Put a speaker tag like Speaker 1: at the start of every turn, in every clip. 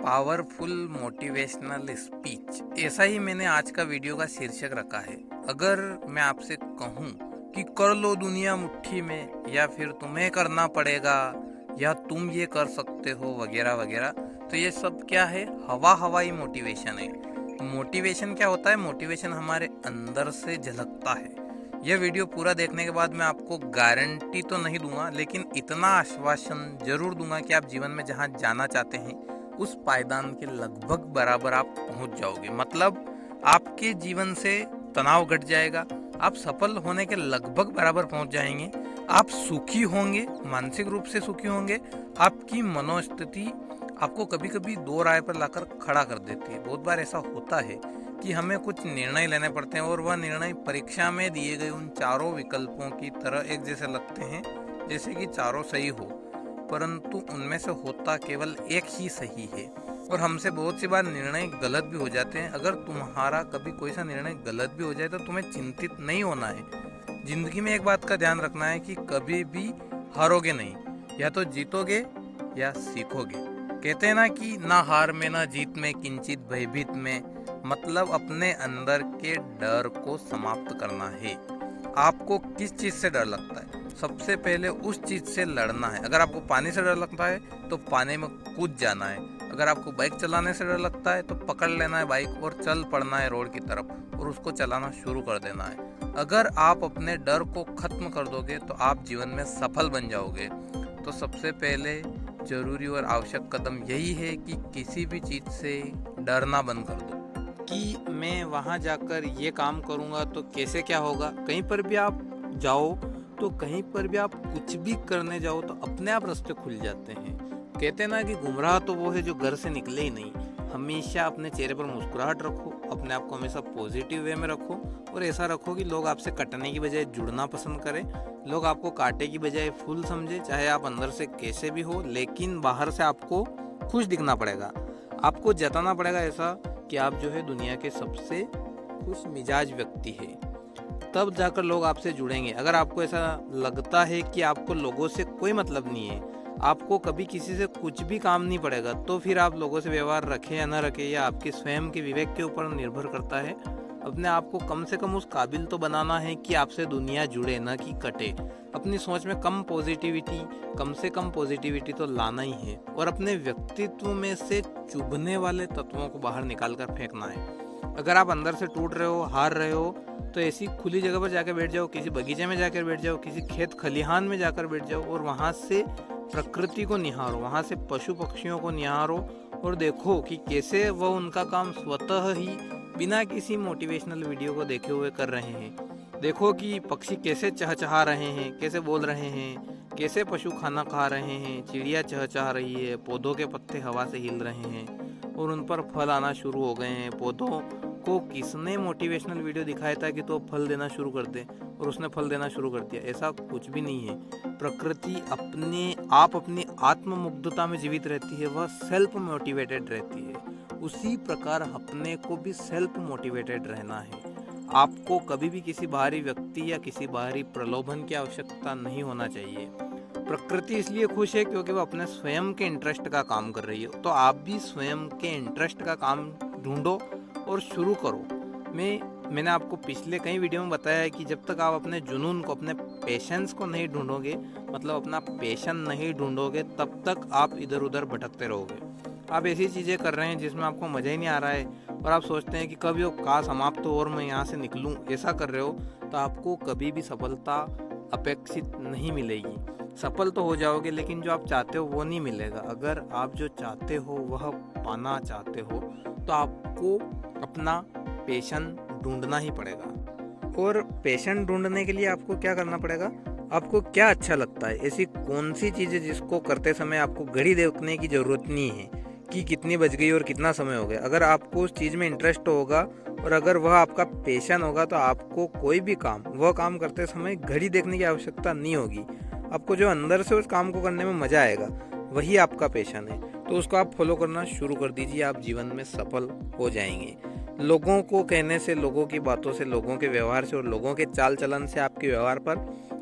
Speaker 1: Powerful motivational speech, ऐसा ही मैंने आज का वीडियो का शीर्षक रखा है। अगर मैं आपसे कहूं कि कर लो दुनिया मुट्ठी में, या फिर तुम्हें करना पड़ेगा, या तुम ये कर सकते हो वगैरह वगैरह, तो ये सब क्या है? हवाई मोटिवेशन है। मोटिवेशन क्या होता है? मोटिवेशन हमारे अंदर से झलकता है। यह वीडियो पूरा देखने के बाद मैं आपको गारंटी तो नहीं दूंगा, लेकिन इतना आश्वासन जरूर दूंगा कि आप जीवन में जहां जाना चाहते हैं उस पायदान के लगभग बराबर आप पहुंच जाओगे। मतलब आपके जीवन से तनाव घट जाएगा, आप सफल होने के लगभग बराबर पहुंच जाएंगे, आप सुखी होंगे, मानसिक रूप से सुखी होंगे। आपकी मनोस्थिति आपको कभी कभी दो राय पर लाकर खड़ा कर देती है। बहुत बार ऐसा होता है कि हमें कुछ निर्णय लेने पड़ते हैं और वह निर्णय परीक्षा में दिए गए उन चारों विकल्पों की तरह एक जैसे लगते हैं, जैसे कि चारों सही हो, परंतु उनमें से होता केवल एक ही सही है। और हमसे बहुत सी बार निर्णय गलत भी हो जाते हैं। अगर तुम्हारा कभी कोई सा निर्णय गलत भी हो जाए तो तुम्हें चिंतित नहीं होना है। जिंदगी में एक बात का ध्यान रखना है कि कभी भी हारोगे नहीं, या तो जीतोगे या सीखोगे। कहते हैं ना कि ना हार में ना जीत में किंचित भयभीत में, मतलब अपने अंदर के डर को समाप्त करना है। आपको किस चीज से डर लगता है? सबसे पहले उस चीज से लड़ना है। अगर आपको पानी से डर लगता है तो पानी में कूद जाना है। अगर आपको बाइक चलाने से डर लगता है तो पकड़ लेना है बाइक और चल पड़ना है रोड की तरफ और उसको चलाना शुरू कर देना है। अगर आप अपने डर को खत्म कर दोगे तो आप जीवन में सफल बन जाओगे। तो सबसे पहले जरूरी और आवश्यक कदम यही है कि किसी भी चीज से डरना बंद कर दो कि मैं वहाँ जाकर ये काम करूँगा तो कैसे क्या होगा। कहीं पर भी आप जाओ, तो कहीं पर भी आप कुछ भी करने जाओ तो अपने आप रास्ते खुल जाते हैं। कहते हैं ना कि गुमराह तो वो है जो घर से निकले ही नहीं। हमेशा अपने चेहरे पर मुस्कुराहट रखो, अपने आप को हमेशा पॉजिटिव वे में रखो और ऐसा रखो कि लोग आपसे कटने की बजाय जुड़ना पसंद करें, लोग आपको कांटे की बजाय फूल समझे। चाहे आप अंदर से कैसे भी हो, लेकिन बाहर से आपको खुश दिखना पड़ेगा। आपको जताना पड़ेगा ऐसा कि आप जो है दुनिया के सबसे खुश मिजाज व्यक्ति है, तब जाकर लोग आपसे जुड़ेंगे। अगर आपको ऐसा लगता है कि आपको लोगों से कोई मतलब नहीं है, आपको कभी किसी से कुछ भी काम नहीं पड़ेगा, तो फिर आप लोगों से व्यवहार रखें या न रखें, या आपके स्वयं के विवेक के ऊपर निर्भर करता है। अपने आप को कम से कम उस काबिल तो बनाना है कि आपसे दुनिया जुड़े, न कि कटे। अपनी सोच में कम से कम पॉजिटिविटी तो लाना ही है और अपने व्यक्तित्व में से चुभने वाले तत्वों को बाहर निकाल कर फेंकना है। अगर आप अंदर से टूट रहे हो, हार रहे हो, तो ऐसी खुली जगह पर जाकर बैठ जाओ, किसी बगीचे में जाकर बैठ जाओ, किसी खेत खलिहान में जाकर बैठ जाओ और वहाँ से प्रकृति को निहारो, वहाँ से पशु पक्षियों को निहारो और देखो कि कैसे वह उनका काम स्वतः ही बिना किसी मोटिवेशनल वीडियो को देखे हुए कर रहे हैं। देखो कि पक्षी कैसे चहचहा रहे हैं, कैसे बोल रहे हैं, कैसे पशु खाना खा रहे हैं, चिड़िया चहचहा रही है, पौधों के पत्ते हवा से हिल रहे हैं और उन पर फल आना शुरू हो गए हैं। पौधों को किसने मोटिवेशनल वीडियो दिखाया था कि तो फल देना शुरू कर दे और उसने फल देना शुरू कर दिया? ऐसा कुछ भी नहीं है। प्रकृति अपने आप अपनी आत्ममुग्धता में जीवित रहती है, वह सेल्फ मोटिवेटेड रहती है। उसी प्रकार अपने को भी सेल्फ मोटिवेटेड रहना है। आपको कभी भी किसी बाहरी व्यक्ति या किसी बाहरी प्रलोभन की आवश्यकता नहीं होना चाहिए। प्रकृति इसलिए खुश है क्योंकि वह अपने स्वयं के इंटरेस्ट का काम कर रही है। तो आप भी स्वयं के इंटरेस्ट का काम ढूंढो और शुरू करो। मैंने आपको पिछले कई वीडियो में बताया है कि जब तक आप अपने जुनून को, अपने पैशंस को नहीं ढूंढोगे, मतलब अपना पैशन नहीं ढूंढोगे, तब तक आप इधर उधर भटकते रहोगे। आप ऐसी चीज़ें कर रहे हैं जिसमें आपको मज़ा ही नहीं आ रहा है और आप सोचते हैं कि कब ये काम समाप्त हो और मैं यहाँ से निकलूँ, ऐसा कर रहे हो तो आपको कभी भी सफलता अपेक्षित नहीं मिलेगी। सफल तो हो जाओगे, लेकिन जो आप चाहते हो वो नहीं मिलेगा। अगर आप जो चाहते हो वह पाना चाहते हो तो आपको अपना पैशन ढूंढना ही पड़ेगा। और पैशन ढूंढने के लिए आपको क्या करना पड़ेगा? आपको क्या अच्छा लगता है? ऐसी कौन सी चीज़ है जिसको करते समय आपको घड़ी देखने की ज़रूरत नहीं है कि कितनी बज गई और कितना समय हो गया। अगर आपको उस चीज़ में इंटरेस्ट होगा और अगर वह आपका पैशन होगा तो आपको कोई भी काम, वह काम करते समय घड़ी देखने की आवश्यकता नहीं होगी। आपको जो अंदर से उस काम को करने में मज़ा आएगा वही आपका पैशन है, तो उसको आप फॉलो करना शुरू कर दीजिए। आप जीवन में सफल हो जाएंगे। लोगों को कहने से, लोगों की बातों से, लोगों के व्यवहार से और लोगों के चाल चलन से आपके व्यवहार पर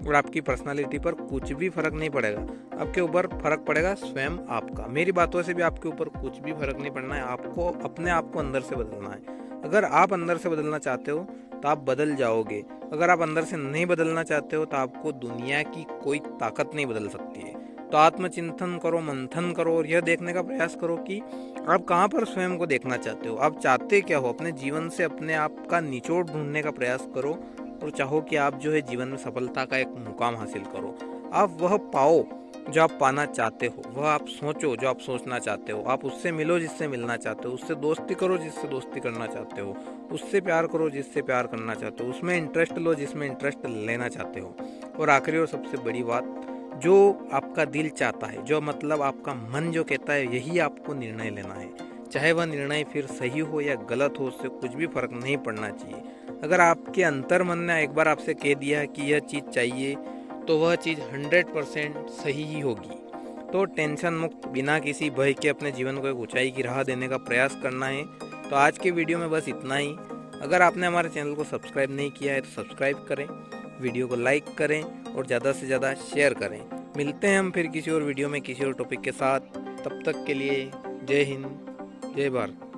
Speaker 1: और आपकी पर्सनालिटी पर कुछ भी फर्क नहीं पड़ेगा। आपके ऊपर फर्क पड़ेगा स्वयं आपका। मेरी बातों से भी आपके ऊपर कुछ भी फर्क नहीं पड़ना है। आपको अपने आप को अंदर से बदलना है। अगर आप अंदर से बदलना चाहते हो तो आप बदल जाओगे। अगर आप अंदर से नहीं बदलना चाहते हो तो आपको दुनिया की कोई ताकत नहीं बदल सकती है। तो आत्मचिंतन करो, मंथन करो और यह देखने का प्रयास करो कि आप कहाँ पर स्वयं को देखना चाहते हो, आप चाहते क्या हो। अपने जीवन से अपने आप का निचोड़ ढूंढने का प्रयास करो और चाहो कि आप जो है जीवन में सफलता का एक मुकाम हासिल करो। आप वह पाओ जो आप पाना चाहते हो, वह आप सोचो जो आप सोचना चाहते हो, आप उससे मिलो जिससे मिलना चाहते हो, उससे दोस्ती करो जिससे दोस्ती करना चाहते हो, उससे प्यार करो जिससे प्यार करना चाहते हो, उसमें इंटरेस्ट लो जिसमें इंटरेस्ट लेना चाहते हो। और आखिरी और सबसे बड़ी बात, जो आपका दिल चाहता है, जो मतलब आपका मन जो कहता है, यही आपको निर्णय लेना है। चाहे वह निर्णय फिर सही हो या गलत हो, उससे कुछ भी फर्क नहीं पड़ना चाहिए। अगर आपके अंतर मन ने एक बार आपसे कह दिया कि यह चीज़ चाहिए, तो वह चीज़ 100% सही ही होगी। तो टेंशन मुक्त, बिना किसी भय के अपने जीवन को एक ऊंचाई की राह देने का प्रयास करना है। तो आज के वीडियो में बस इतना ही। अगर आपने हमारे चैनल को सब्सक्राइब नहीं किया है तो सब्सक्राइब करें, वीडियो को लाइक करें और ज़्यादा से ज़्यादा शेयर करें। मिलते हैं हम फिर किसी और वीडियो में किसी और टॉपिक के साथ। तब तक के लिए जय हिंद, जय भारत।